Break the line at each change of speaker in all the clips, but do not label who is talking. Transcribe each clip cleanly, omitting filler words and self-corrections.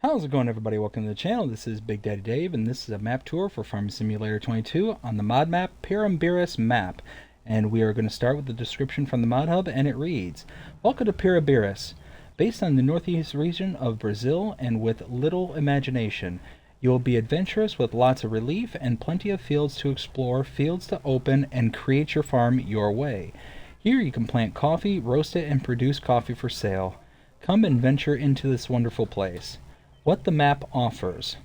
How's it going, everybody? Welcome to the channel. This is Big Daddy Dave, and this is a map tour for Farm Simulator 22 on the mod map Pirambeiras Map. And we are going to start with the description from the mod hub, and it reads, Welcome to Pirambeiras. Based on the northeast region of Brazil and with little imagination, you will be adventurous with lots of relief and plenty of fields to explore, fields to open, and create your farm your way. Here you can plant coffee, roast it, and produce coffee for sale. Come and venture into this wonderful place. What the map offers: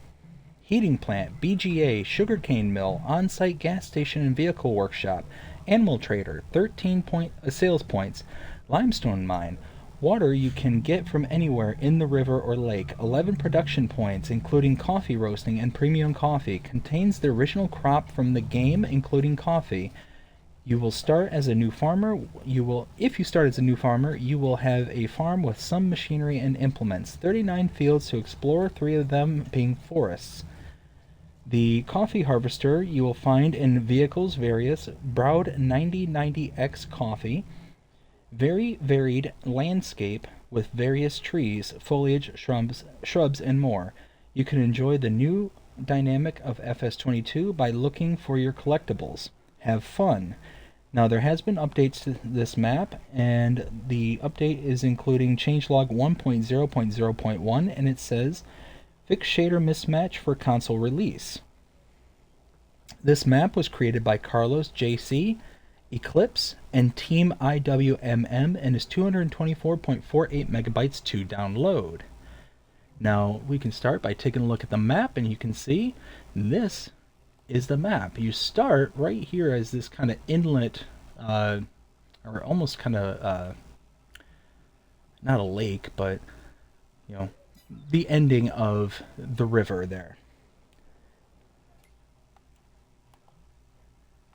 heating plant, BGA, sugarcane mill, on-site gas station and vehicle workshop, animal trader, 13 sales points, limestone mine, water you can get from anywhere in the river or lake, 11 production points including coffee roasting and premium coffee, contains the original crop from the game including coffee. You will start as a new farmer. If you start as a new farmer, you will have a farm with some machinery and implements. 39 fields to explore, 3 of them being forests. The coffee harvester you will find in vehicles various, Browd 9090X coffee. Very varied landscape with various trees, foliage, shrubs, and more. You can enjoy the new dynamic of FS22 by looking for your collectibles. Have fun. Now there has been updates to this map, and the update is including changelog 1.0.0.1, and it says fix shader mismatch for console release. This map was created by Carlos JC, Eclipse, and Team IWMM, and is 224.48 megabytes to download. Now we can start by taking a look at the map, and you can see this is the map. You start right here as this kind of inlet, or almost kind of, not a lake, but, you know, the ending of the river there.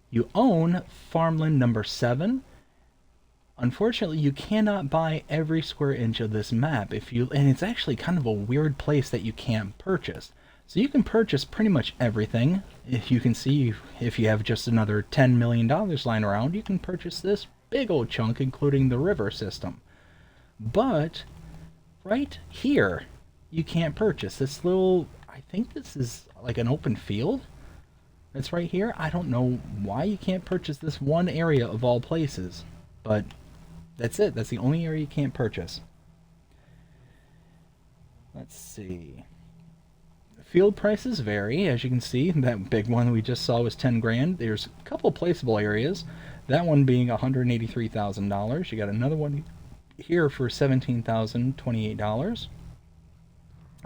You own farmland number 7. Unfortunately, you cannot buy every square inch of this map, and it's actually kind of a weird place that you can't purchase. So you can purchase pretty much everything. If you can see, if you have just another $10 million lying around, you can purchase this big old chunk, including the river system. But right here, you can't purchase this little, I think this is like an open field. That's right here. I don't know why you can't purchase this one area of all places, but that's it. That's the only area you can't purchase. Let's see. Field prices vary, as you can see. That big one we just saw was 10 grand. There's a couple placeable areas, that one being $183,000. You got another one here for $17,028.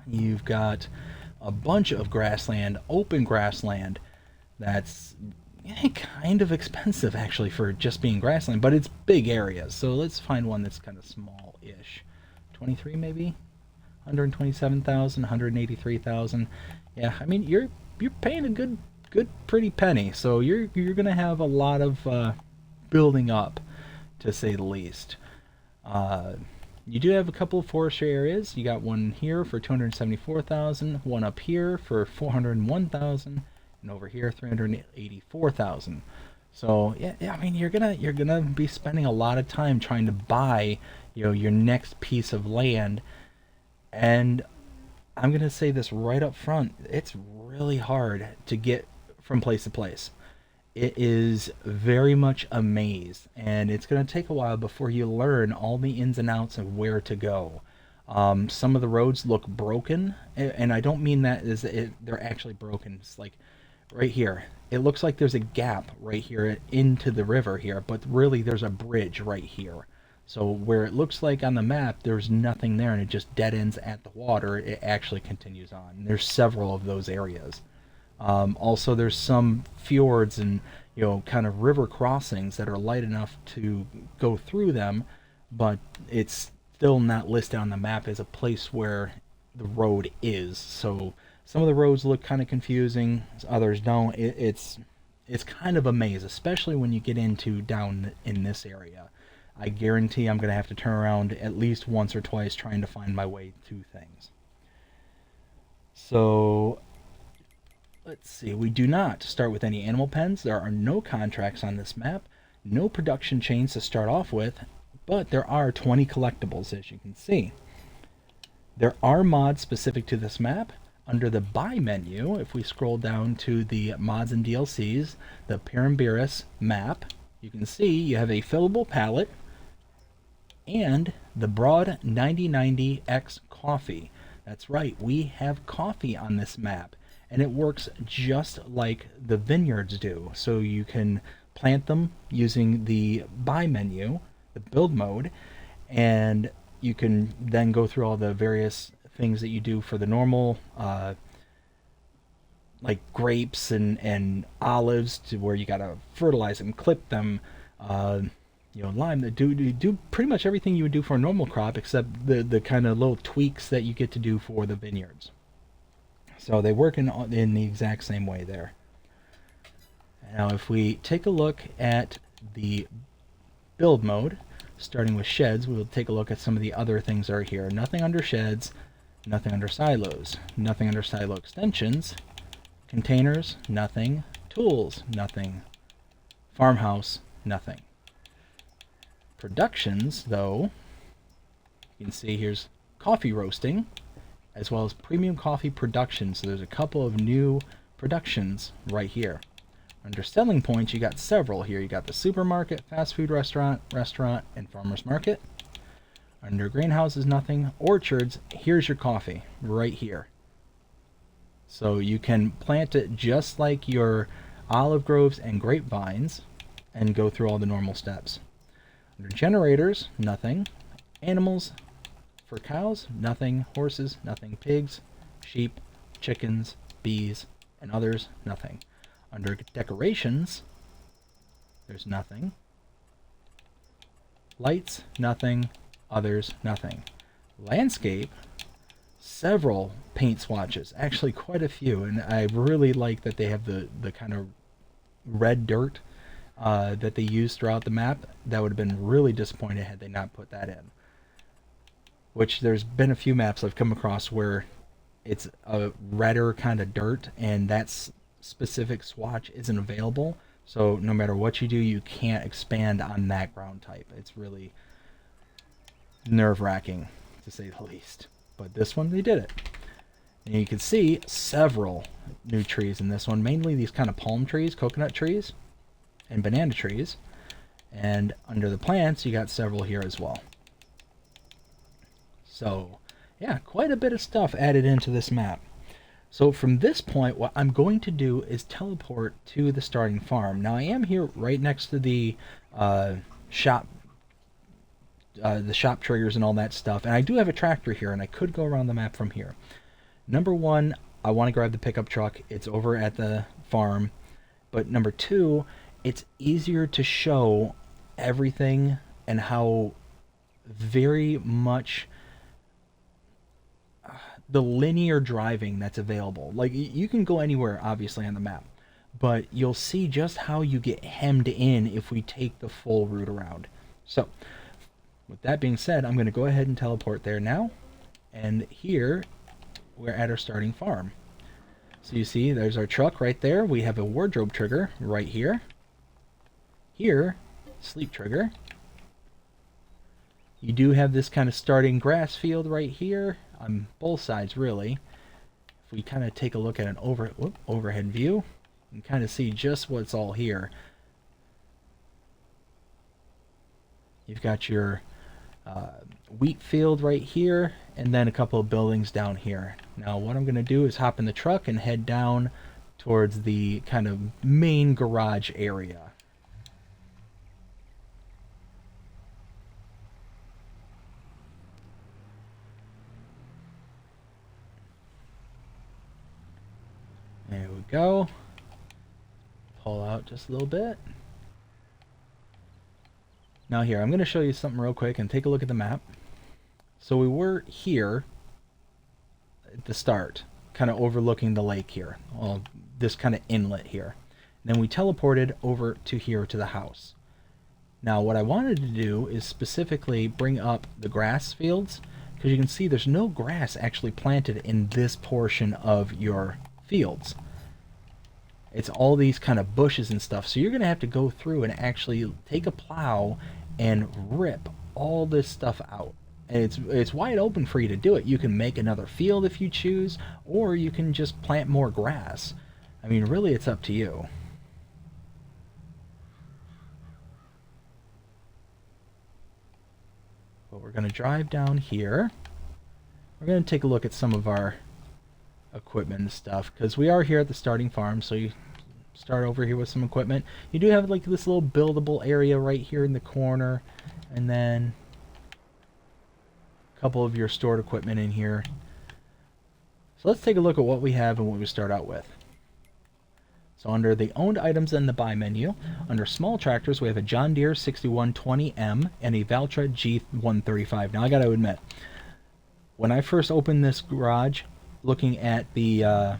You've got a bunch of grassland, open grassland, that's kind of expensive actually for just being grassland, but it's big areas. So let's find one that's kind of small-ish. 23 maybe? 127,000, 183,000. Yeah, I mean you're paying a good pretty penny. So you're gonna have a lot of building up, to say the least. You do have a couple of forestry areas. You got one here for 274,000, one up here for 401,000, and over here 384,000. So yeah, I mean you're gonna be spending a lot of time trying to buy, your next piece of land. And I'm going to say this right up front, it's really hard to get from place to place. It is very much a maze, and it's going to take a while before you learn all the ins and outs of where to go. Some of the roads look broken, and I don't mean that they're actually broken. It's like right here. It looks like there's a gap right here into the river here, but really there's a bridge right here. So where it looks like on the map there's nothing there and it just dead ends at the water, it actually continues on. There's several of those areas. Also there's some fjords and kind of river crossings that are light enough to go through them, but it's still not listed on the map as a place where the road is. So some of the roads look kind of confusing, others don't. It's kind of a maze, especially when you get into down in this area. I guarantee I'm going to have to turn around at least once or twice trying to find my way to things. So, let's see. We do not start with any animal pens. There are no contracts on this map. No production chains to start off with. But there are 20 collectibles, as you can see. There are mods specific to this map. Under the Buy menu, if we scroll down to the mods and DLCs, the Pirambeiras Map, you can see you have a fillable palette and the Broad 9090X coffee. That's right, we have coffee on this map, and it works just like the vineyards do. So you can plant them using the Buy menu, the build mode, and you can then go through all the various things that you do for the normal, like grapes and olives, to where you gotta fertilize them, clip them, lime. Do pretty much everything you would do for a normal crop, except the kind of little tweaks that you get to do for the vineyards. So they work in the exact same way there. Now, if we take a look at the build mode, starting with sheds, we will take a look at some of the other things that are here. Nothing under sheds, nothing under silos, nothing under silo extensions, containers, nothing, tools, nothing, farmhouse, nothing. Productions, though, you can see here's coffee roasting, as well as premium coffee production. So there's a couple of new productions right here. Under selling points, you got several here. You got the supermarket, fast food restaurant, and farmer's market. Under greenhouses, nothing. Orchards, here's your coffee right here. So you can plant it just like your olive groves and grapevines and go through all the normal steps. Under generators, nothing. Animals, for cows, nothing. Horses, nothing. Pigs, sheep, chickens, bees, and others, nothing. Under decorations, there's nothing. Lights, nothing. Others, nothing. Landscape, several paint swatches, actually quite a few, and I really like that they have the kind of red dirt that they use throughout the map. That would have been really disappointed had they not put that in. Which there's been a few maps I've come across where it's a redder kind of dirt, and that specific swatch isn't available. So no matter what you do, you can't expand on that ground type. It's really nerve-wracking, to say the least. But this one, they did it. And you can see several new trees in this one, mainly these kind of palm trees, coconut trees, and banana trees. And under the plants, you got several here as well. So, yeah, quite a bit of stuff added into this map. So from this point, what I'm going to do is teleport to the starting farm. Now, I am here right next to the shop triggers and all that stuff, and I do have a tractor here, and I could go around the map from here. Number one, I want to grab the pickup truck. It's over at the farm. But number two, it's easier to show everything and how very much the linear driving that's available. Like, you can go anywhere, obviously, on the map, but you'll see just how you get hemmed in if we take the full route around. So, with that being said, I'm going to go ahead and teleport there now. And here, we're at our starting farm. So you see, there's our truck right there. We have a wardrobe trigger right here. Here, sleep trigger. You do have this kind of starting grass field right here on both sides, really. If we kind of take a look at an overhead view, you can kind of see just what's all here. You've got your wheat field right here, and then a couple of buildings down here. Now what I'm going to do is hop in the truck and head down towards the kind of main garage area. There we go. Pull out just a little bit. Now here, I'm going to show you something real quick and take a look at the map. So we were here at the start, kind of overlooking the lake here. Well, this kind of inlet here. And then we teleported over to here to the house. Now what I wanted to do is specifically bring up the grass fields, because you can see there's no grass actually planted in this portion of your fields. It's all these kind of bushes and stuff, so you're going to have to go through and actually take a plow and rip all this stuff out. And it's wide open for you to do it. You can make another field if you choose, or you can just plant more grass. I mean, really, it's up to you. But we're going to drive down here. We're going to take a look at some of our equipment and stuff, because we are here at the starting farm, so you start over here with some equipment. You do have like this little buildable area right here in the corner, and then a couple of your stored equipment in here. So let's take a look at what we have and what we start out with. So under the owned items in the buy menu, under small tractors, we have a John Deere 6120M and a Valtra G135. Now I gotta admit, when I first opened this garage, looking at the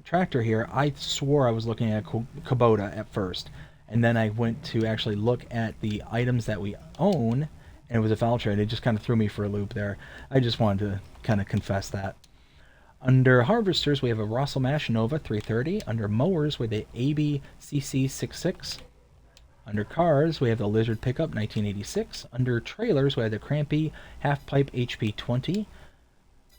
tractor here, I swore I was looking at a Kubota at first, and then I went to actually look at the items that we own, and it was a Valtra, and it just kind of threw me for a loop there. I just wanted to kind of confess that. Under harvesters, we have a Russell Mash Nova 330. Under mowers, we have the AB CC66. Under cars, we have the Lizard Pickup 1986. Under trailers, we have the Crampy Half Pipe HP 20.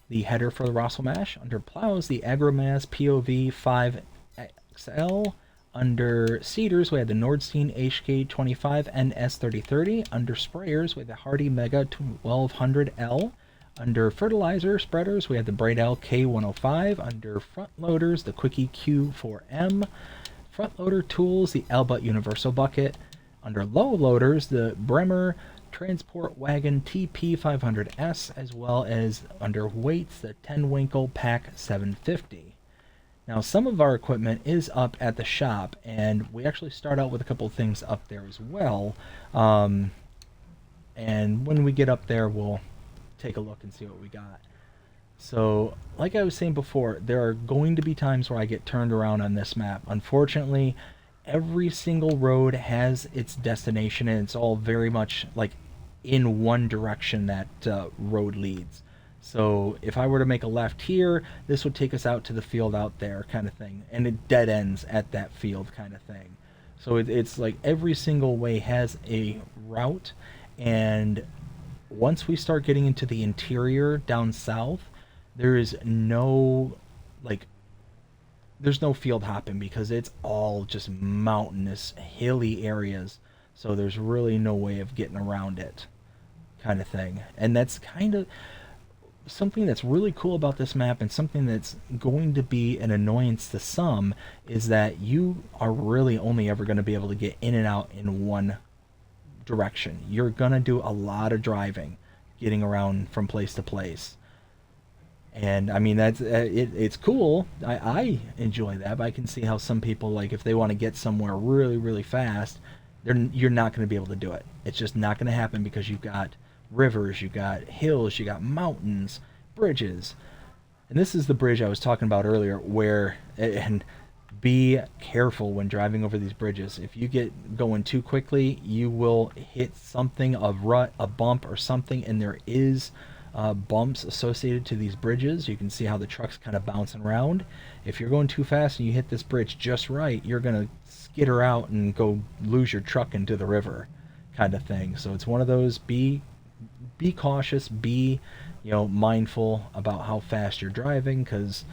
The header for the Russell Mash. Under plows, the Agromaz POV 5XL. Under seeders, we have the Nordstein HK 25 NS3030. Under sprayers, we have the Hardy Mega 1200L. Under fertilizer spreaders, we have the Braidel K105. Under front loaders, the Quickie Q4M. Front loader tools, the Albut Universal Bucket. Under low loaders, the Bremer Transport Wagon TP500S, as well as under weights, the 10 Winkle Pack 750. Now, some of our equipment is up at the shop, and we actually start out with a couple of things up there as well. And when we get up there, we'll take a look and see what we got. So, like I was saying before, there are going to be times where I get turned around on this map. Unfortunately, every single road has its destination, and it's all very much like in one direction that road leads. So if I were to make a left here, this would take us out to the field out there, kind of thing, and it dead ends at that field, kind of thing. So it's like every single way has a route, and once we start getting into the interior down south, there is no there's no field hopping, because it's all just mountainous, hilly areas. So there's really no way of getting around it, kind of thing. And that's kind of something that's really cool about this map, and something that's going to be an annoyance to some, is that you are really only ever going to be able to get in and out in one direction. You're going to do a lot of driving, getting around from place to place. And I mean, that's it's cool. I enjoy that, but I can see how some people, like, if they want to get somewhere really, really fast, you're not going to be able to do it. It's just not going to happen, because you've got rivers, you've got hills, you got mountains, bridges. And this is the bridge I was talking about earlier, where, and be careful when driving over these bridges. If you get going too quickly, you will hit something, a rut, a bump, or something, and there is bumps associated to these bridges. You can see how the truck's kind of bouncing around. If you're going too fast and you hit this bridge just right, you're going to skitter out and go lose your truck into the river, kind of thing. So it's one of those, be cautious, be mindful about how fast you're driving, because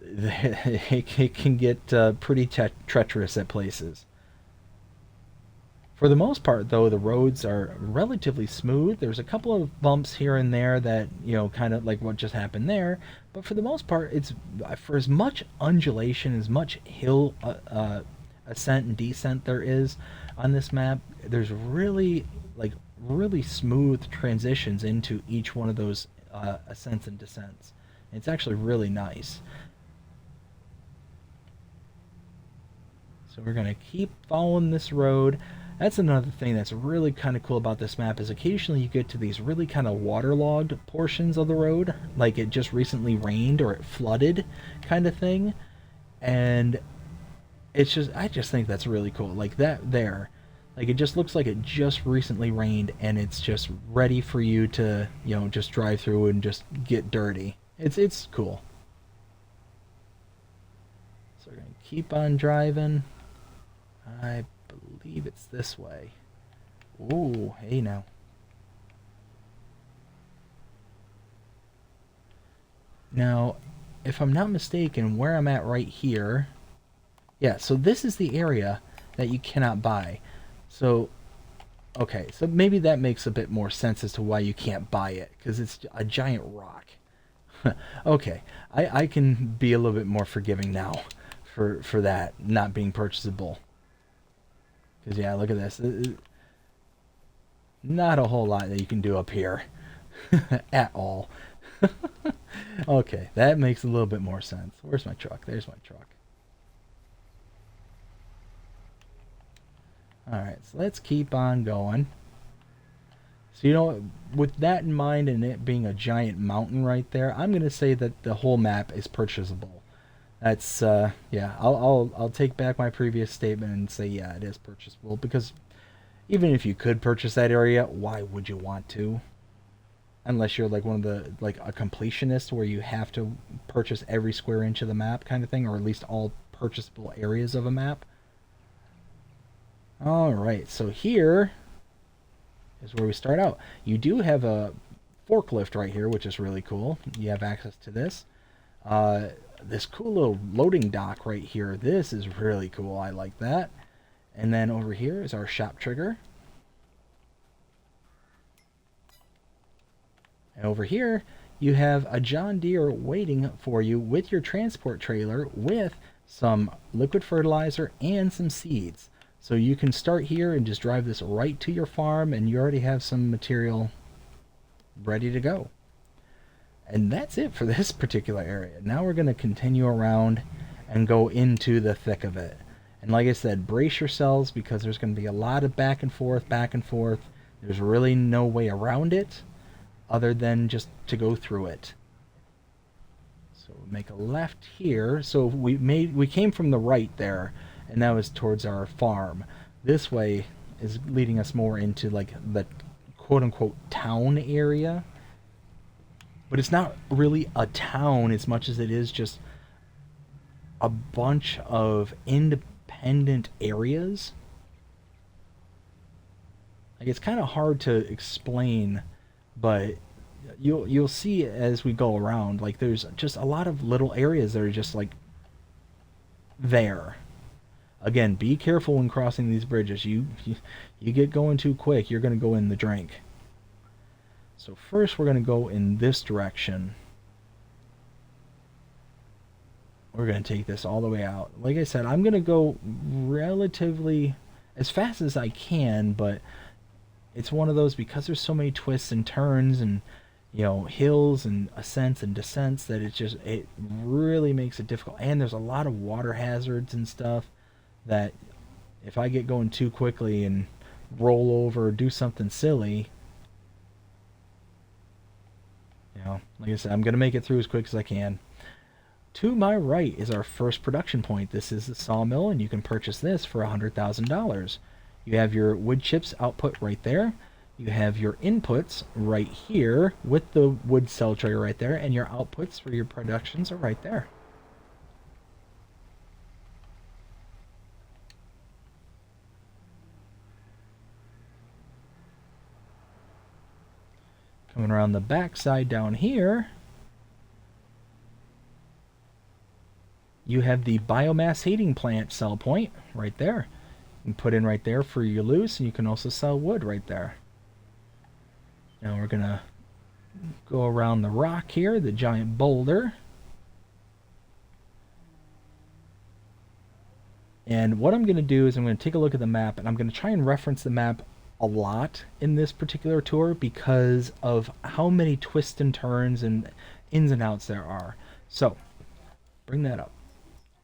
it can get pretty treacherous at places. For the most part, though, the roads are relatively smooth. There's a couple of bumps here and there that, kind of like what just happened there. But for the most part, it's, for as much undulation, as much hill ascent and descent there is on this map, there's really smooth transitions into each one of those ascents and descents. It's actually really nice. So we're going to keep following this road. That's another thing that's really kind of cool about this map, is occasionally you get to these really kind of waterlogged portions of the road, like it just recently rained or it flooded, kind of thing. And it's just, I just think that's really cool. Like that there, like it just looks like it just recently rained, and it's just ready for you to, just drive through and just get dirty. It's cool. So we're going to keep on driving. I believe it's this way. Ooh, hey now. Now, if I'm not mistaken, where I'm at right here, yeah, so this is the area that you cannot buy. So, okay, so maybe that makes a bit more sense as to why you can't buy it, because it's a giant rock. Okay, I can be a little bit more forgiving now for that not being purchasable. Because, yeah, look at this. Not a whole lot that you can do up here at all. Okay, that makes a little bit more sense. Where's my truck? There's my truck. Alright, so let's keep on going. So, you know, with that in mind and it being a giant mountain right there, I'm going to say that the whole map is purchasable. That's, yeah, I'll take back my previous statement and say, yeah, it is purchasable, because even if you could purchase that area, why would you want to? Unless you're like one of the, like a completionist where you have to purchase every square inch of the map kind of thing, or at least all purchasable areas of a map. Alright, so here is where we start out. You do have a forklift right here, which is really cool. You have access to this. This cool little loading dock right here. This is really cool. I like that. And then over here is our shop trigger. And over here, you have a John Deere waiting for you with your transport trailer with some liquid fertilizer and some seeds. So you can start here and just drive this right to your farm, and you already have some material ready to go. And that's it for this particular area. Now we're going to continue around and go into the thick of it. And like I said, brace yourselves, because there's going to be a lot of back and forth, back and forth. There's really no way around it other than just to go through it. So we'll make a left here. So we came from the right there, and that was towards our farm. This way is leading us more into like the quote-unquote town area. But it's not really a town as much as it is just a bunch of independent areas. Like, it's kind of hard to explain, but you'll see as we go around. Like, there's just a lot of little areas that are just like there. Again, be careful when crossing these bridges. You get going too quick, you're going to go in the drink. So first we're going to go in this direction. We're going to take this all the way out. Like I said, I'm going to go relatively as fast as I can, but it's one of those, because there's so many twists and turns and, you know, hills and ascents and descents, that it really makes it difficult. And there's a lot of water hazards and stuff that if I get going too quickly and roll over or do something silly, you know, like I said, I'm going to make it through as quick as I can. To my right is our first production point. This is the sawmill, and you can purchase this for $100,000. You have your wood chips output right there. You have your inputs right here with the wood cell tray right there, and your outputs for your productions are right there. Coming around the back side down here, you have the biomass heating plant sell point right there. You can put in right there for your loose, and you can also sell wood right there. Now we're gonna go around the rock here, the giant boulder. And what I'm gonna do is I'm gonna take a look at the map, and I'm gonna try and reference the map a lot in this particular tour because of how many twists and turns and ins and outs there are. So, bring that up.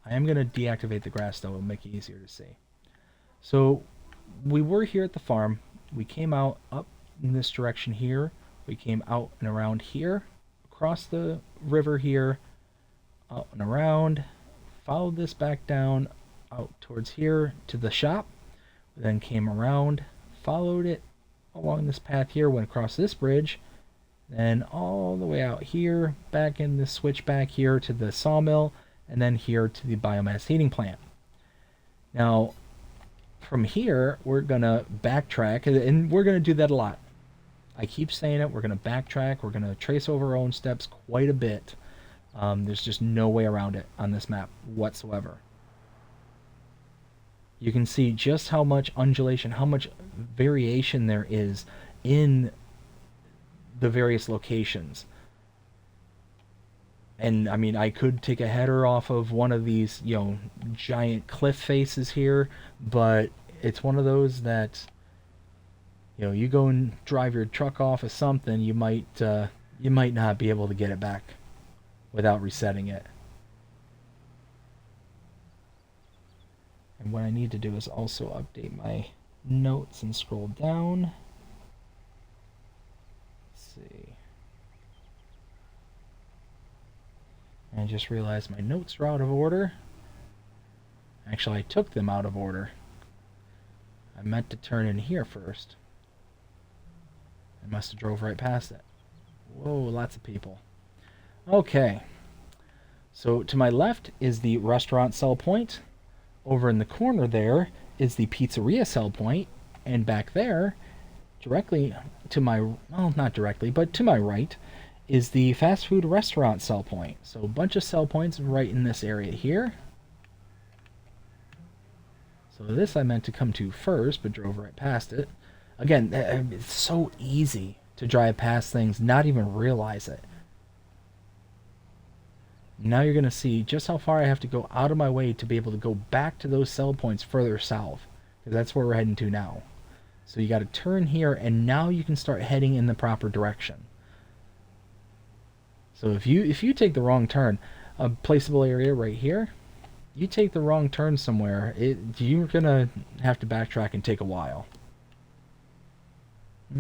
I am going to deactivate the grass, though. It'll make it easier to see. So, we were here at the farm. We came out up in this direction here. We came out and around here, across the river here, out and around, followed this back down, out towards here to the shop, then came around, followed it along this path here, went across this bridge, then all the way out here, back in the switch back here to the sawmill, and then here to the biomass heating plant. Now, from here, we're going to backtrack, and we're going to do that a lot. I keep saying it, we're going to backtrack, we're going to trace over our own steps quite a bit. There's just no way around it on this map whatsoever. You can see just how much undulation, how much variation there is in the various locations. And I mean, I could take a header off of one of these, giant cliff faces here, but it's one of those that, you go and drive your truck off of something, you might not be able to get it back without resetting it. And what I need to do is also update my notes and scroll down. Let's see. I just realized my notes are out of order. Actually, I took them out of order. I meant to turn in here first. I must have drove right past it. Whoa, lots of people. Okay. So to my left is the restaurant sell point. Over in the corner there is the pizzeria sell point. And back there, directly to my, well, not directly, but to my right, is the fast food restaurant sell point. So a bunch of sell points right in this area here. So this I meant to come to first, but drove right past it. Again, it's so easy to drive past things, not even realize it. Now you're going to see just how far I have to go out of my way to be able to go back to those sell points further south. Because that's where we're heading to now. So you got to turn here, and now you can start heading in the proper direction. So if you take the wrong turn, a placeable area right here, you take the wrong turn somewhere, you're going to have to backtrack and take a while.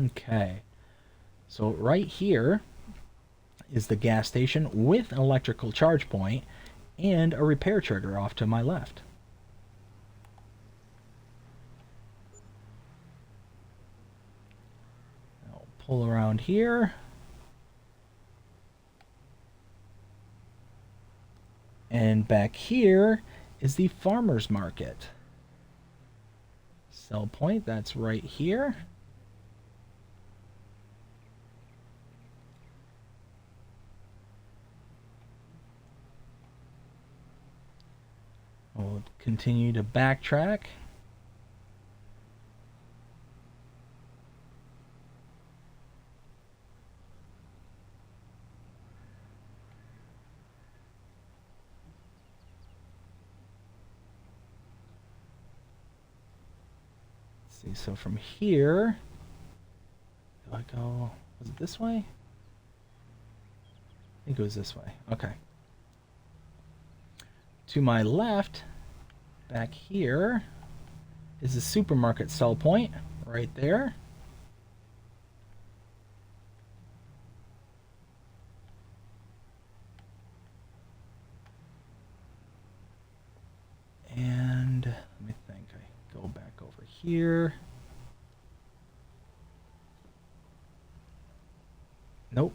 Okay. So right here is the gas station with an electrical charge point and a repair trigger off to my left. I'll pull around here. And back here is the farmer's market. Sell point, that's right here. We'll continue to backtrack. See, so from here, do I go, was it this way? I think it was this way. Okay. To my left, back here, is the supermarket sell point, right there. And let me think, I go back over here. Nope.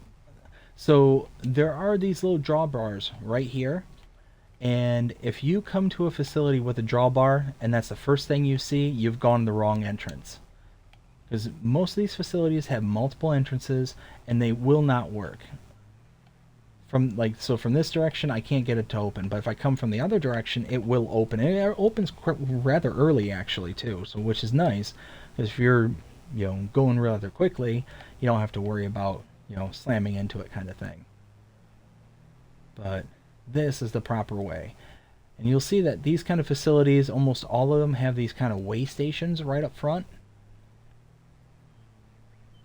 So there are these little drawbars right here. And if you come to a facility with a drawbar and that's the first thing you see, you've gone the wrong entrance. Because most of these facilities have multiple entrances and they will not work. From this direction, I can't get it to open, but if I come from the other direction, it will open. And it opens rather early, actually, too, so which is nice. Because if you're, going rather quickly, you don't have to worry about, slamming into it, kind of thing. But this is the proper way. And you'll see that these kind of facilities, almost all of them have these kind of way stations right up front.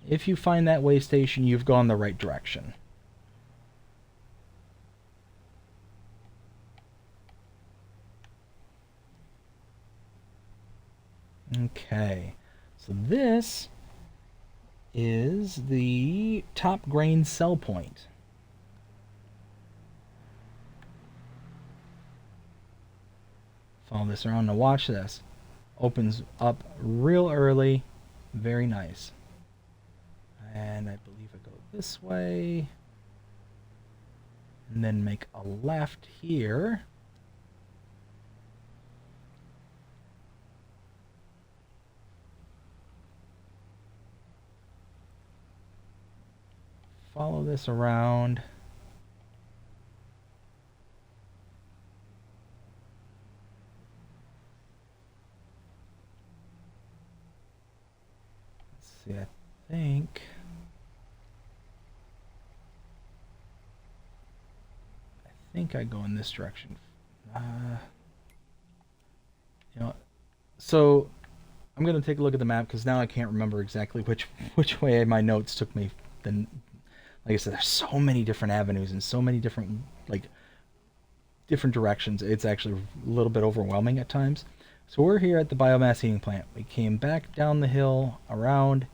If you find that way station, you've gone the right direction. Okay, so this is the top grain sell point. Follow this around to watch this. Opens up real early, very nice. And I believe I go this way, and then make a left here. Follow this around. see, I think I go in this direction. You know, so I'm gonna take a look at the map because now I can't remember exactly which way my notes took me. Then, like I said, there's so many different avenues and so many different different directions. It's actually a little bit overwhelming at times. So we're here at the biomass heating plant. We came back down the hill around.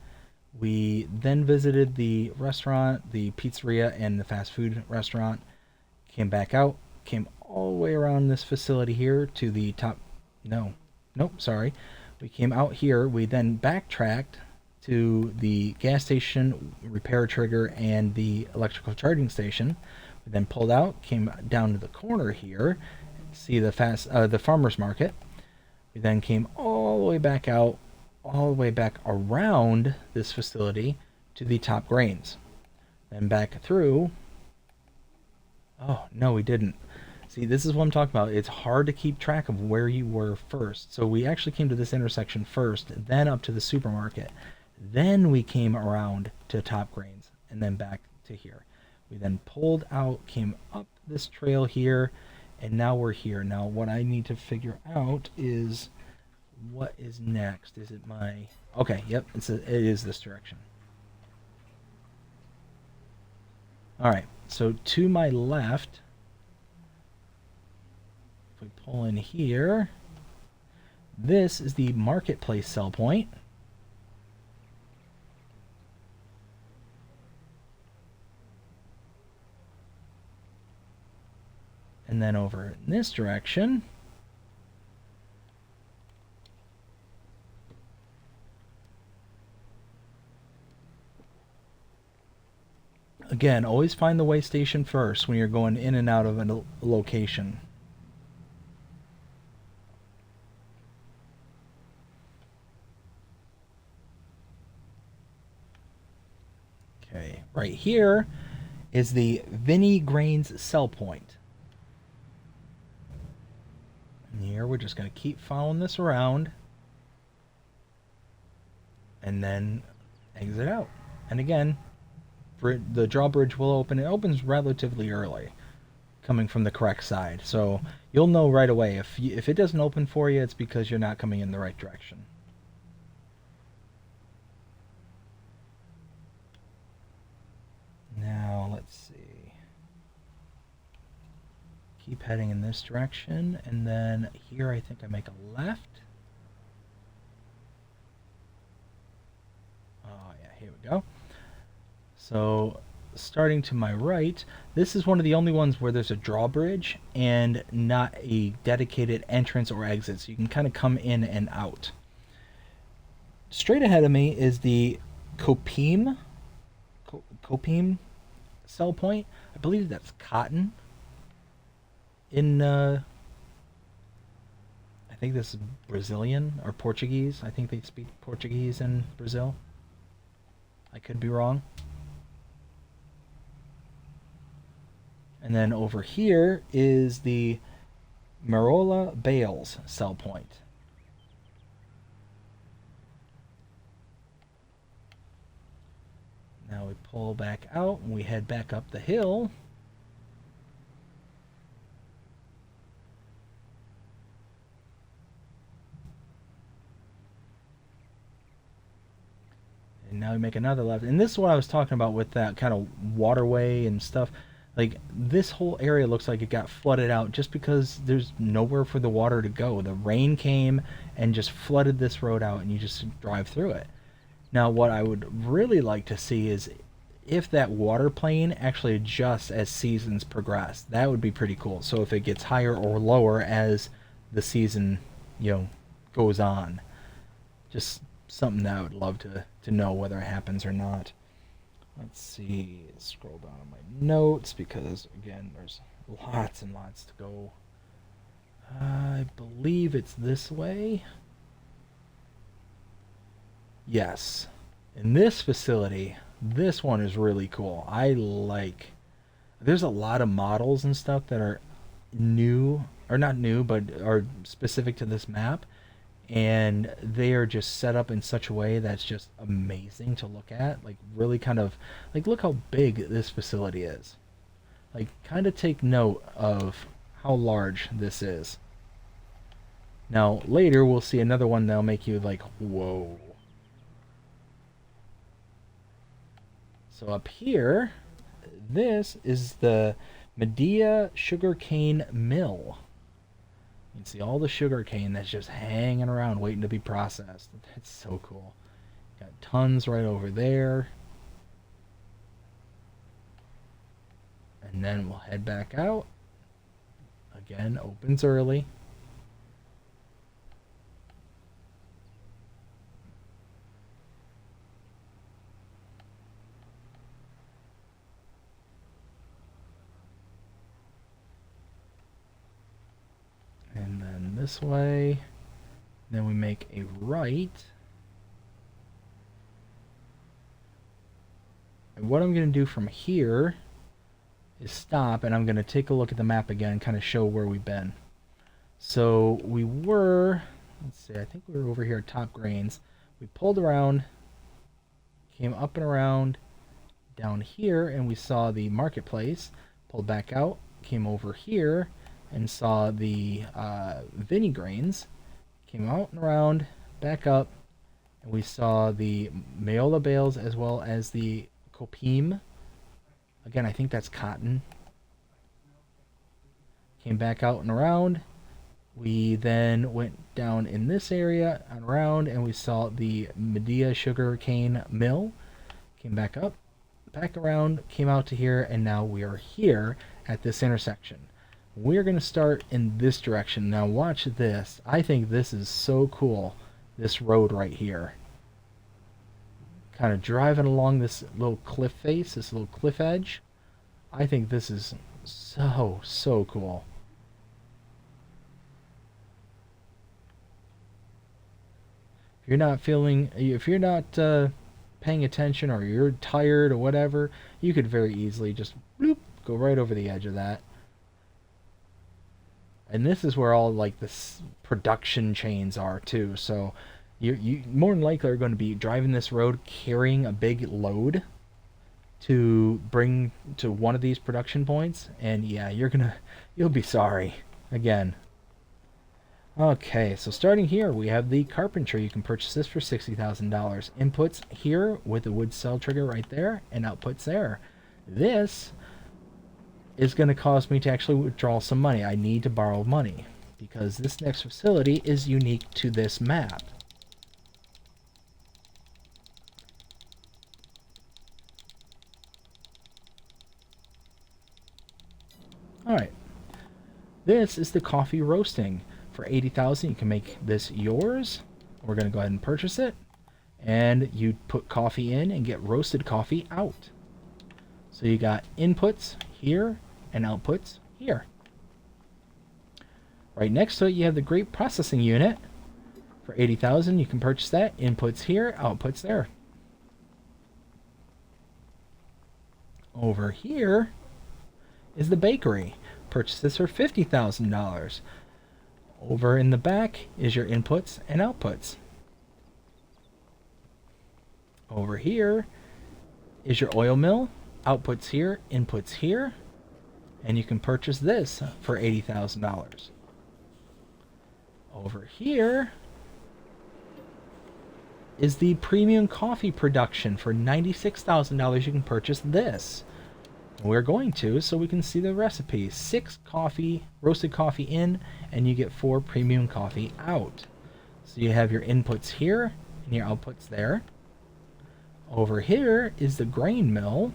We then visited the restaurant, the pizzeria, and the fast food restaurant. Came back out, came all the way around this facility here to the top. No, nope, sorry. We came out here. We then backtracked to the gas station, repair trigger, and the electrical charging station. We then pulled out, came down to the corner here, see the farmer's market. We then came all the way back out, all the way back around this facility to the top grains. Then back through. Oh, no, we didn't. See, this is what I'm talking about. It's hard to keep track of where you were first. So we actually came to this intersection first, then up to the supermarket. Then we came around to top grains, and then back to here. We then pulled out, came up this trail here, and now we're here. Now what I need to figure out is what is next. Is it my... Okay, yep, it is this direction. Alright, so to my left, if we pull in here, this is the marketplace sell point. And then over in this direction, again, always find the way station first when you're going in and out of a location. Okay, right here is the Vinny Grains sell point. And here we're just going to keep following this around and then exit out. And again, the drawbridge will open. It opens relatively early, coming from the correct side. So you'll know right away if it doesn't open for you, it's because you're not coming in the right direction. Now let's see. Keep heading in this direction, and then here I think I make a left. Oh yeah, here we go. So starting to my right, this is one of the only ones where there's a drawbridge and not a dedicated entrance or exit, so you can kind of come in and out. Straight ahead of me is the Copim sell point. I believe that's cotton. I think this is Brazilian or Portuguese. I think they speak Portuguese in Brazil. I could be wrong. And then over here is the Marola Bales sell point. Now we pull back out and we head back up the hill. And now we make another left. And this is what I was talking about with that kind of waterway and stuff. Like, this whole area looks like it got flooded out just because there's nowhere for the water to go. The rain came and just flooded this road out, and you just drive through it. Now, what I would really like to see is if that water plane actually adjusts as seasons progress. That would be pretty cool. So if it gets higher or lower as the season, goes on. Just something that I would love to know whether it happens or not. Let's see, scroll down on my notes because, again, there's lots and lots to go. I believe it's this way. Yes. In this facility, this one is really cool. There's a lot of models and stuff that are new, or not new, but are specific to this map. and they are just set up in such a way that's just amazing to look at. Like, really kind of, like, look how big this facility is. Like, kind of take note of how large this is. Now, later we'll see another one that'll make you like, whoa. So up here, this is the Medea sugarcane mill. You can see all the sugarcane that's just hanging around waiting to be processed. That's so cool. Got tons right over there. And then we'll head back out. Again, opens early. And then this way. Then we make a right. And what I'm going to do from here is stop, and I'm going to take a look at the map again and kind of show where we've been. So we were, let's see, I think we were over here at Top Grains. We pulled around, came up and around down here, and we saw the marketplace. Pulled back out, came over here, and saw the Vinny Grains. Came out and around, back up, and we saw the Mayola bales as well as the Copim. Again, I think that's cotton. Came back out and around. We then went down in this area and around, and we saw the Medea sugarcane mill. Came back up, back around, came out to here, and now we are here at this intersection. We're going to start in this direction. Now watch this. I think this is so cool, this road right here. Kind of driving along this little cliff face, this little cliff edge. I think this is so cool. If you're not paying attention, or you're tired or whatever, you could very easily just bloop, go right over the edge of that. And this is where all like this production chains are too. So you more than likely are going to be driving this road carrying a big load to bring to one of these production points, and yeah, you'll be sorry again. Okay, so starting here, we have the carpentry. You can purchase this for $60,000. Inputs here with the wood cell trigger right there, and outputs there. This is going to cause me to actually withdraw some money. I need to borrow money because this next facility is unique to this map. Alright, this is the coffee roasting. For $80,000, you can make this yours. We're going to go ahead and purchase it. And you put coffee in and get roasted coffee out. So you got inputs here and outputs here. Right next to it, you have the grape processing unit. For $80,000, you can purchase that. Inputs here, outputs there. Over here is the bakery. Purchase this for $50,000. Over in the back is your inputs and outputs. Over here is your oil mill. Outputs here, inputs here. And you can purchase this for $80,000. Over here is the premium coffee production. For $96,000, you can purchase this. We're going to, so we can see the recipe. 6 roasted coffee in, and you get 4 premium coffee out. So you have your inputs here and your outputs there. Over here is the grain mill.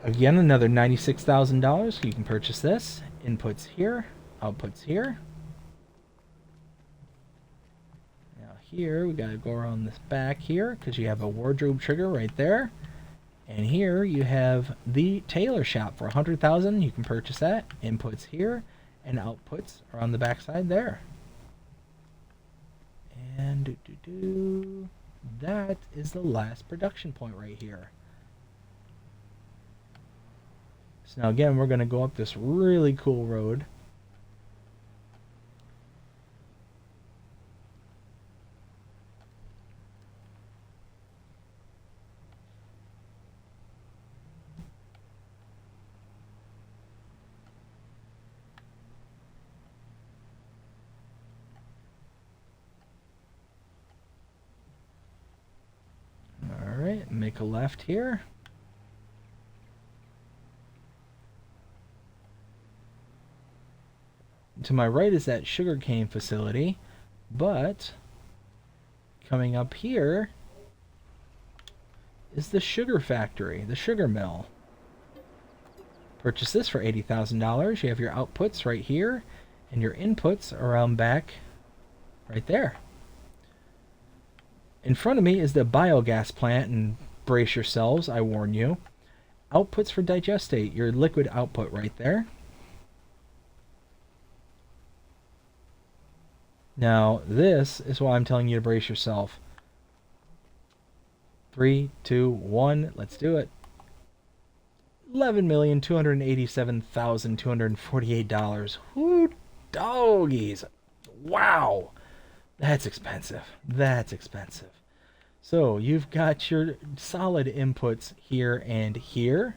Again, another $96,000. You can purchase this. Inputs here, outputs here. Now here, we gotta go around this back here because you have a wardrobe trigger right there. And here you have the tailor shop for $100,000. You can purchase that. Inputs here and outputs are on the back side there. And that is the last production point right here. So now again, we're going to go up this really cool road. make a left here. To my right is that sugarcane facility, but coming up here is the sugar factory, the sugar mill. Purchase this for $80,000. You have your outputs right here, and your inputs around back right there. In front of me is the biogas plant, and brace yourselves, I warn you. Outputs for digestate, your liquid output right there. Now, this is why I'm telling you to brace yourself. 3, 2, 1, let's do it. $11,287,248. Whoo, doggies. Wow. That's expensive. That's expensive. So you've got your solid inputs here and here,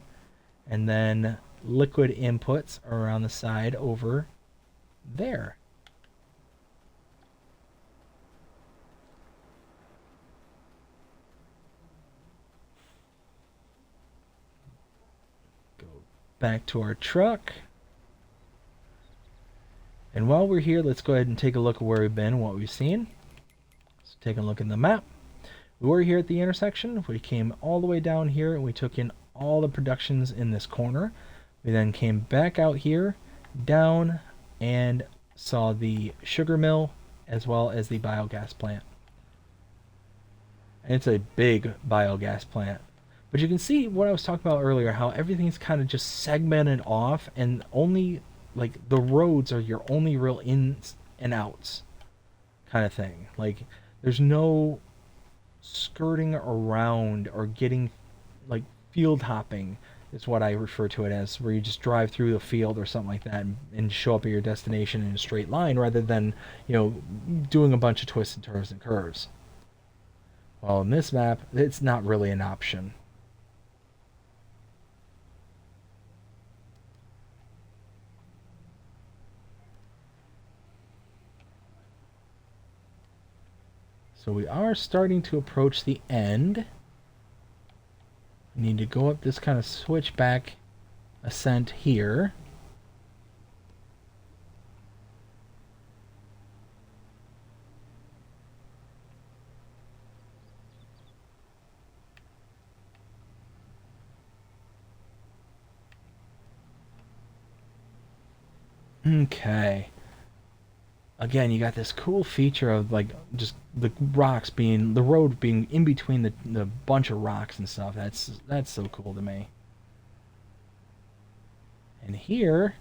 and then liquid inputs around the side over there. Go back to our truck. And while we're here, let's go ahead and take a look at where we've been and what we've seen. So take a look at the map. We were here at the intersection. We came all the way down here and we took in all the productions in this corner. We then came back out here, down, and saw the sugar mill as well as the biogas plant. And it's a big biogas plant. But you can see what I was talking about earlier, how everything's kind of just segmented off, and only like the roads are your only real ins and outs kind of thing. Like there's no skirting around or getting, like, field hopping is what I refer to it as, where you just drive through the field or something like that and show up at your destination in a straight line rather than, you know, doing a bunch of twists and turns and curves. Well, in this map, it's not really an option. So we are starting to approach the end. We need to go up this kind of switchback ascent here. Okay. Again, you got this cool feature of, like, just the rocks being, the road being in between the bunch of rocks and stuff. That's so cool to me. And here,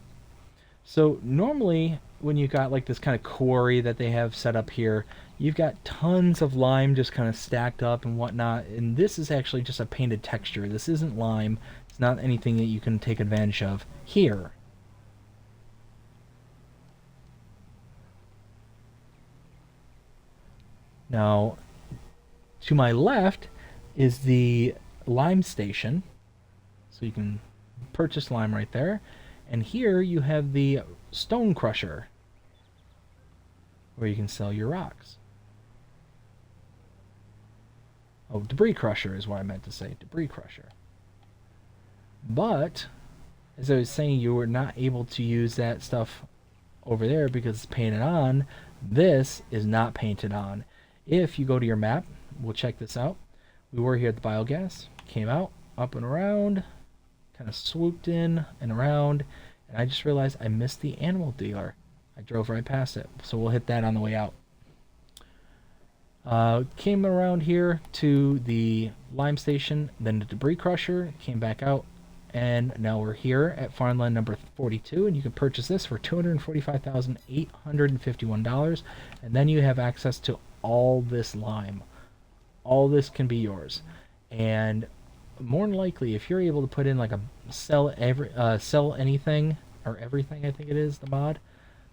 so normally when you got like this kind of quarry that they have set up here, you've got tons of lime just kind of stacked up and whatnot. And this is actually just a painted texture. This isn't lime. It's not anything that you can take advantage of here. Now, to my left is the lime station. So you can purchase lime right there. And here you have the stone crusher, where you can sell your rocks. Oh, debris crusher is what I meant to say. Debris crusher. But, as I was saying, you were not able to use that stuff over there because it's painted on. This is not painted on. If you go to your map, we'll check this out. We were here at the biogas, came out, up and around, kind of swooped in and around, and I just realized I missed the animal dealer. I drove right past it, so we'll hit that on the way out. Came around here to the lime station, then the debris crusher, came back out, and now we're here at farmland number 42, and you can purchase this for $245,851, and then you have access to all this lime. All this can be yours. And more than likely, if you're able to put in like a sell anything or everything, I think it is the mod,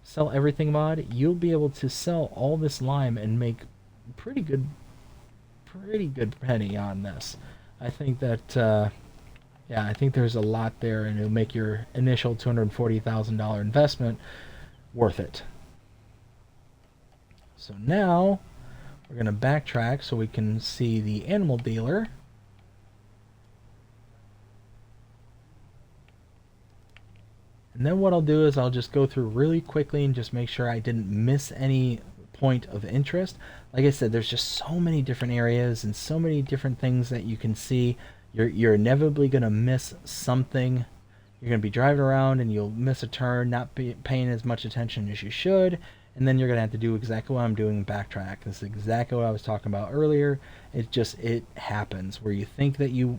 sell everything mod, you'll be able to sell all this lime and make pretty good penny on this. I think that yeah, I think there's a lot there, and it'll make your initial $240,000 investment worth it. So now we're going to backtrack so we can see the animal dealer. And then what I'll do is I'll just go through really quickly and just make sure I didn't miss any point of interest. Like I said, there's just so many different areas and so many different things that you can see. You're inevitably going to miss something. You're going to be driving around and you'll miss a turn, not paying as much attention as you should, and then you're going to have to do exactly what I'm doing and backtrack. This is exactly what I was talking about earlier. It happens where you think that you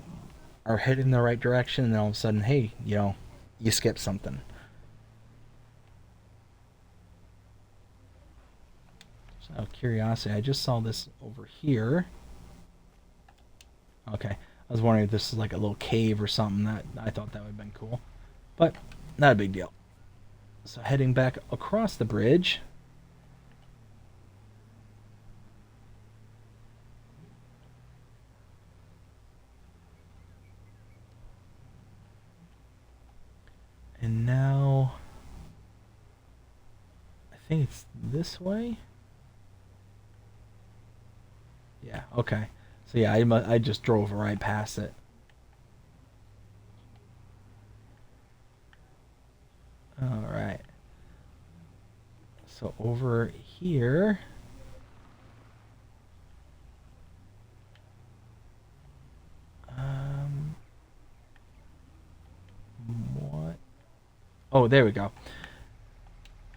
are heading in the right direction, and then all of a sudden, hey, you skip something. So, out of curiosity, I just saw this over here. Okay, I was wondering if this is like a little cave or something. That I thought that would have been cool, but not a big deal. So heading back across the bridge. And now I think it's this way. Yeah, okay. So yeah, I just drove right past it. All right. So over here, um, what? Oh, there we go.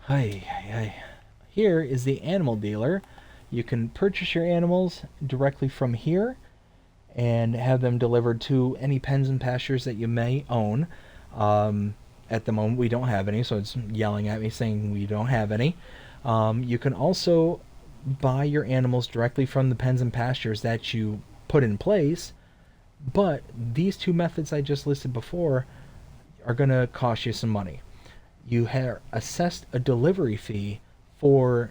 Hi, hi. Here is the animal dealer. You can purchase your animals directly from here and have them delivered to any pens and pastures that you may own. At the moment, we don't have any, so it's yelling at me saying we don't have any. You can also buy your animals directly from the pens and pastures that you put in place, but these two methods I just listed before are going to cost you some money. You are assessed a delivery fee for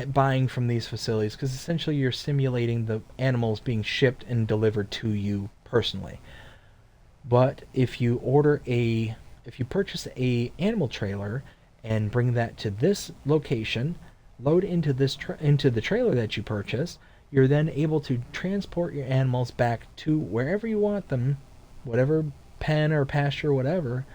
buying from these facilities because essentially you're simulating the animals being shipped and delivered to you personally. But if you purchase a animal trailer and bring that to this location, load into into the trailer that you purchase, you're then able to transport your animals back to wherever you want them, whatever pen or pasture or whatever,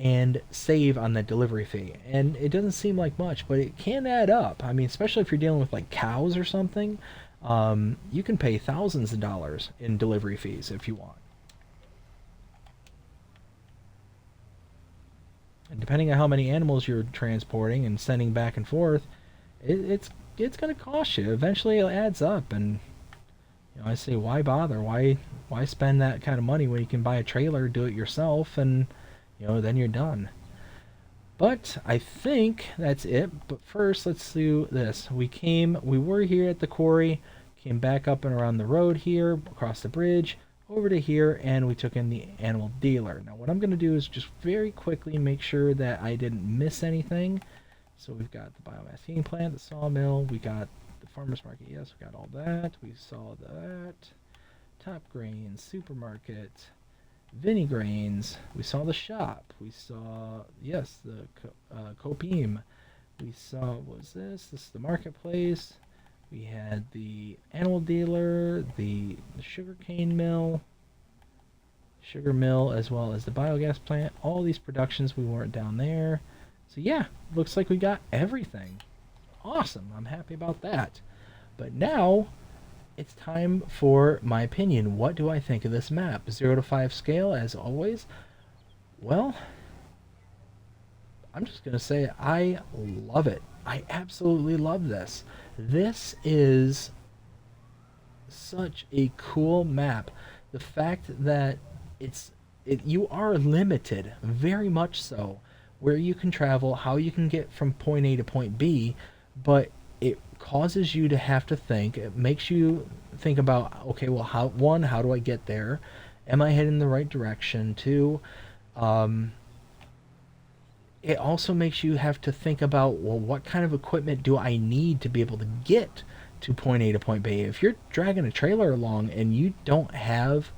and save on that delivery fee. And it doesn't seem like much, but it can add up. I mean, especially if you're dealing with like cows or something, you can pay thousands of dollars in delivery fees if you want. And depending on how many animals you're transporting and sending back and forth, it's going to cost you. Eventually, it adds up, and I say, why bother? Why spend that kind of money when you can buy a trailer, do it yourself, and then you're done. But I think that's it. But first, let's do this. We were here at the quarry, came back up and around the road here, across the bridge, over to here, and we took in the animal dealer. Now what I'm going to do is just very quickly make sure that I didn't miss anything. So we've got the biomass heating plant, the sawmill, we got the farmer's market, yes, we got all that, we saw that, top grains, supermarket, Vinny grains, we saw the shop, we saw, yes, the Copim, we saw, what was this is the marketplace. We had the animal dealer, the sugarcane mill, sugar mill, as well as the biogas plant. All these productions, we weren't down there. So yeah, looks like we got everything. Awesome, I'm happy about that. But now, it's time for my opinion. What do I think of this map? 0 to 5 scale, as always. Well, I'm just going to say I love it. I absolutely love this. This is such a cool map. The fact that you are limited, very much so, where you can travel, how you can get from point A to point B, but it causes you to have to think. It makes you think about, okay, well, how do I get there? Am I heading in the right direction? Two, it also makes you have to think about, well, what kind of equipment do I need to be able to get to point A to point B? If you're dragging a trailer along and you don't have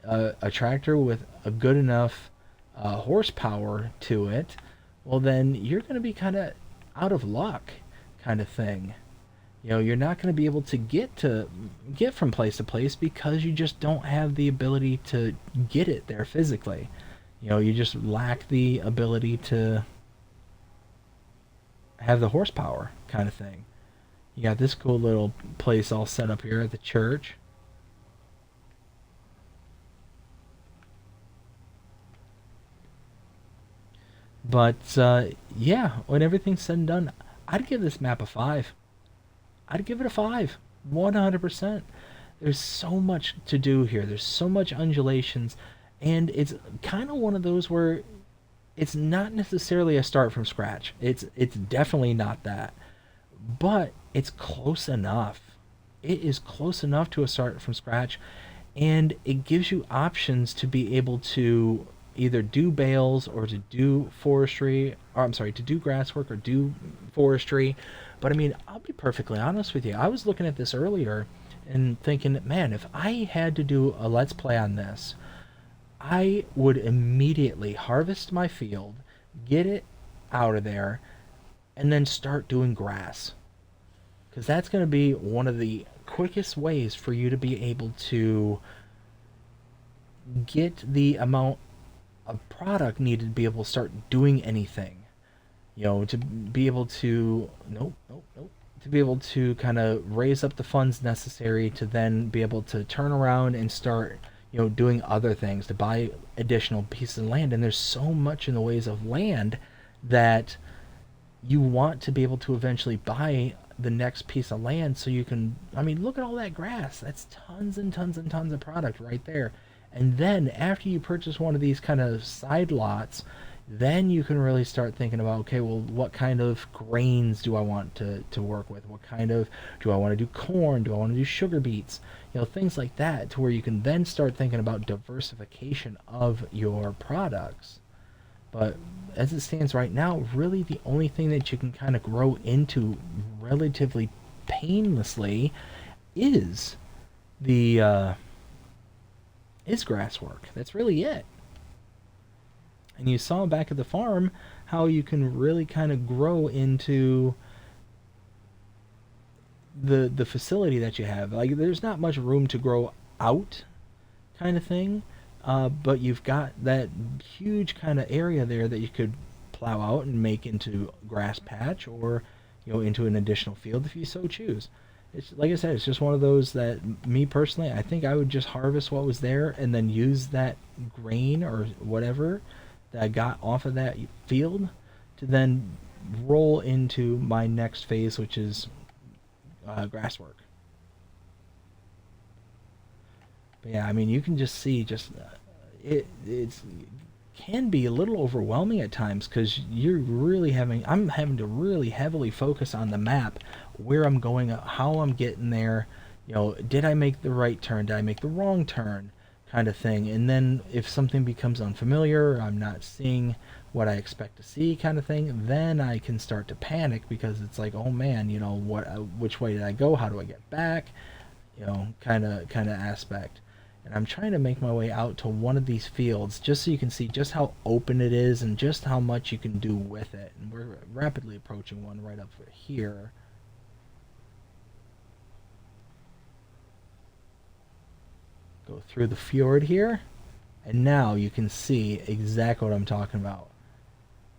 a tractor with a good enough horsepower to it, well, then you're going to be kind of out of luck, kind of thing. You're not going to be able to get from place to place because you just don't have the ability to get it there physically. You just lack the ability to have the horsepower kind of thing. You got this cool little place all set up here at the church. But yeah, when everything's said and done, I'd give this map a 5. I'd give it a 5. 100%. There's so much to do here. There's so much undulations. And it's kind of one of those where it's not necessarily a start from scratch. It's definitely not that. But it's close enough. It is close enough to a start from scratch, and it gives you options to be able to either do bales or to do forestry, or I'm sorry, to do grass work or do forestry. But I mean, I'll be perfectly honest with you. I was looking at this earlier and thinking, man, if I had to do a let's play on this, I would immediately harvest my field, get it out of there, and then start doing grass. Because that's going to be one of the quickest ways for you to be able to get the amount of product needed to be able to start doing anything. You know, to be able to, nope, nope, nope, to be able to kind of raise up the funds necessary to then be able to turn around and start, you know, doing other things, to buy additional pieces of land. And there's so much in the ways of land that you want to be able to eventually buy the next piece of land so you can, I mean, look at all that grass. That's tons and tons and tons of product right there. And then after you purchase one of these kind of side lots, then you can really start thinking about, okay, well, what kind of grains do I want to work with? What kind of, do I want to do corn? Do I want to do sugar beets? You know, things like that, to where you can then start thinking about diversification of your products. But as it stands right now, really the only thing that you can kind of grow into relatively painlessly is the is grass work. That's really it. And you saw back at the farm how you can really kind of grow into the facility that you have. Like, there's not much room to grow out, kind of thing. But you've got that huge kind of area there that you could plow out and make into grass patch, or, you know, into an additional field if you so choose. It's like I said, it's just one of those that, me personally, I think I would just harvest what was there and then use that grain or whatever that I got off of that field to then roll into my next phase, which is grass work. But yeah, I mean, you can just see just it's can be a little overwhelming at times, because you're really I'm having to really heavily focus on the map, where I'm going, how I'm getting there. You know, did I make the right turn? Did I make the wrong turn? Kind of thing. And then if something becomes unfamiliar, or I'm not seeing what I expect to see, kind of thing, then I can start to panic, because it's like, oh man, you know, which way did I go? How do I get back? You know, kind of aspect. And I'm trying to make my way out to one of these fields just so you can see just how open it is and just how much you can do with it. And we're rapidly approaching one right up here. Go through the fjord here, and now you can see exactly what I'm talking about.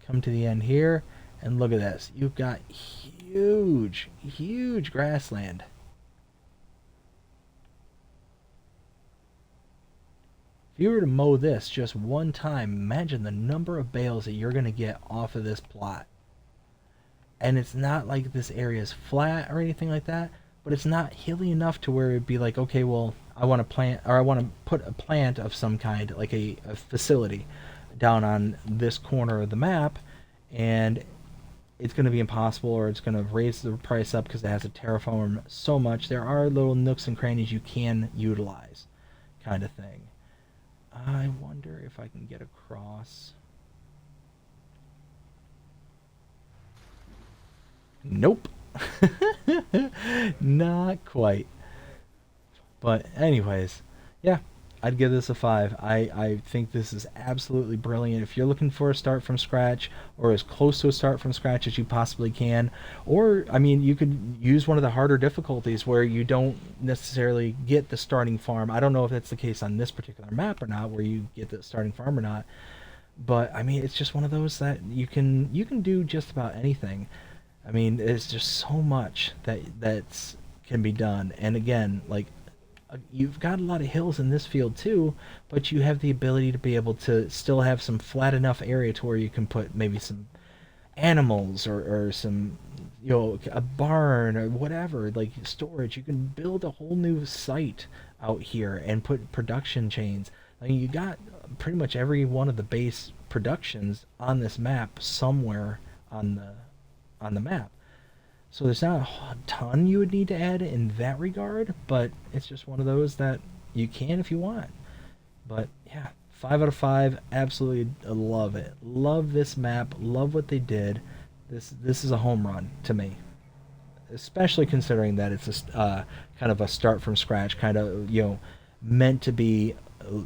Come to the end here, and look at this. You've got huge, huge grassland. If you were to mow this just one time, imagine the number of bales that you're going to get off of this plot. And it's not like this area is flat or anything like that, but it's not hilly enough to where it'd be like, okay, well, I want to plant, or I want to put a plant of some kind, like a facility, down on this corner of the map, and it's going to be impossible, or it's going to raise the price up because it has to terraform so much. There are little nooks and crannies you can utilize, kind of thing. I wonder if I can get across. Nope. Not quite. But anyways, yeah, I'd give this a 5. I think this is absolutely brilliant. If you're looking for a start from scratch, or as close to a start from scratch as you possibly can, or, I mean, you could use one of the harder difficulties where you don't necessarily get the starting farm. I don't know if that's the case on this particular map or not, where you get the starting farm or not. But, I mean, it's just one of those that you can do just about anything. I mean, there's just so much that's can be done. And again, like you've got a lot of hills in this field too, but you have the ability to be able to still have some flat enough area to where you can put maybe some animals or some a barn or whatever, like storage. You can build a whole new site out here and put production chains. I mean, you got pretty much every one of the base productions on this map somewhere on the map. So there's not a ton you would need to add in that regard, but it's just one of those that you can if you want. But yeah, 5 out of 5. Absolutely love it. Love this map. Love what they did. This is a home run to me, especially considering that it's a kind of a start from scratch, kind of meant to be a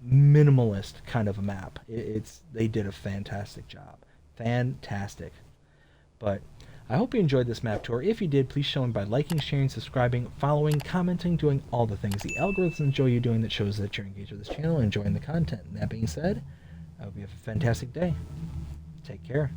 minimalist kind of a map. It's they did a fantastic job. Fantastic. But I hope you enjoyed this map tour. If you did, please show me by liking, sharing, subscribing, following, commenting, doing all the things the algorithms enjoy you doing that shows that you're engaged with this channel and enjoying the content. And that being said, I hope you have a fantastic day. Take care.